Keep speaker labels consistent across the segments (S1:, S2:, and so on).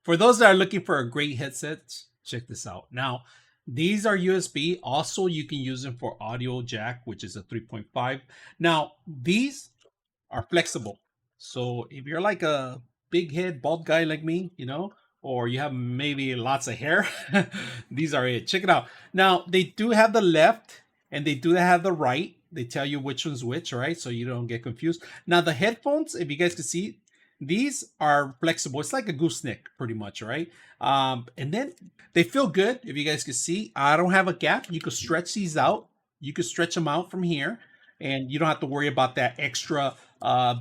S1: For those that are looking for a great headset, check this out. Now, these are USB. Also, you can use them for audio jack, which is a 3.5. Now, these are flexible. So if you're like a big head, bald guy like me, or you have maybe lots of hair, these are it. Check it out. Now, they do have the left and they do have the right. They tell you which one's which, right? So you don't get confused. Now, the headphones, if you guys can see, these are flexible. It's like a gooseneck, pretty much, right? And then they feel good. If you guys can see, I don't have a gap. You could stretch these out. You could stretch them out from here, and you don't have to worry about that extra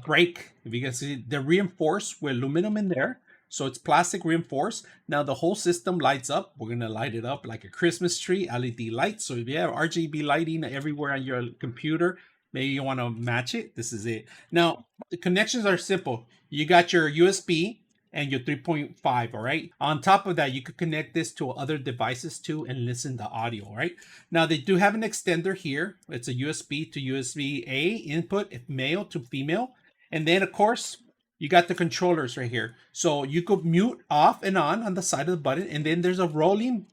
S1: break. If you guys see, they're reinforced with aluminum in there. So it's plastic reinforced. Now the whole system lights up. We're gonna light it up like a Christmas tree, LED lights. So if you have RGB lighting everywhere on your computer, maybe you want to match it. This is it. Now the connections are simple. You got your USB and your 3.5. All right. On top of that, you could connect this to other devices too and listen to audio. All right. Now they do have an extender here. It's a USB to USB A input, male to female, and then of course you got the controllers right here. So you could mute off and on the side of the button, and then there's a rolling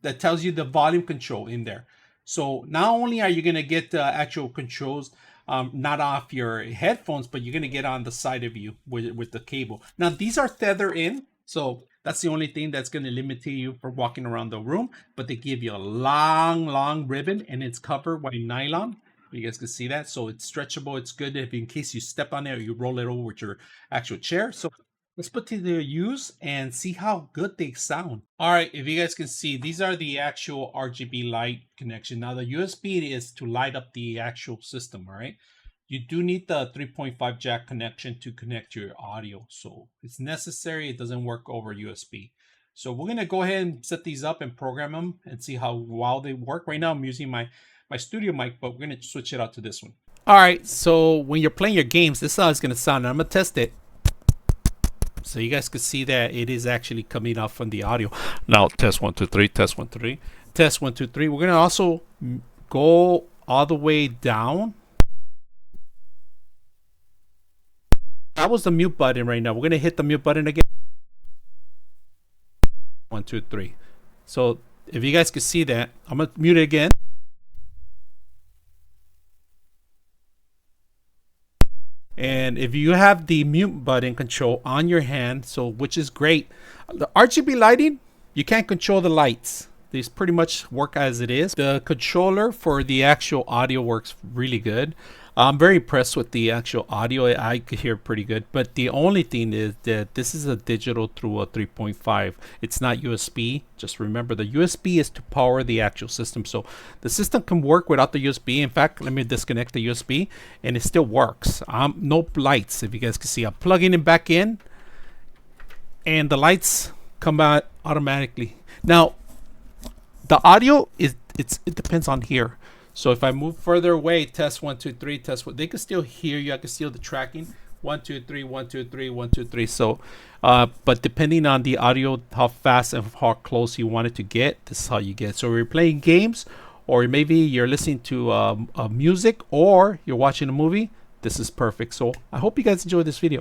S1: that tells you the volume control in there. So not only are you going to get the actual controls, not off your headphones, but you're going to get on the side of you with the cable. Now these are tether in, so that's the only thing that's going to limit you for walking around the room. But they give you a long ribbon, and it's covered by nylon. You guys can see that. So it's stretchable. It's good if in case you step on it or you roll it over with your actual chair. So let's put to the use and see how good they sound. All right, if you guys can see, these are the actual RGB light connection. Now the USB is to light up the actual system, all right? You do need the 3.5 jack connection to connect your audio. So it's necessary. It doesn't work over USB. So we're gonna go ahead and set these up and program them and see how well they work. Right now I'm using my studio mic, but we're gonna switch it out to this one. All right, so when you're playing your games, this is how it's gonna sound. I'm gonna test it, so you guys can see that it is actually coming out from the audio. Now test 1 2 3, test 1 2 3, test 1 2 3. We're gonna also go all the way down. That was the mute button right now. We're gonna hit the mute button again. 1 2 3. So if you guys can see that, I'm gonna mute it again. And if you have the mute button control on your hand, so which is great, the RGB lighting, you can't control the lights. These pretty much work as it is. The controller for the actual audio works really good. I'm very impressed with the actual audio. I could hear pretty good, but the only thing is that this is a digital through a 3.5. It's not USB. Just remember, the USB is to power the actual system. So the system can work without the USB. In fact, let me disconnect the USB and it still works. No lights, if you guys can see. I'm plugging it back in and the lights come out automatically. Now, the audio it depends on here. So if I move further away, test 1 2 3, test what, they can still hear you. I can still the tracking 1 2 3 1 2 3 1 2 3. So but depending on the audio, how fast and how close you want it to get, this is how you get. So if you're playing games, or maybe you're listening to music, or you're watching a movie, this is perfect. So I hope you guys enjoyed this video.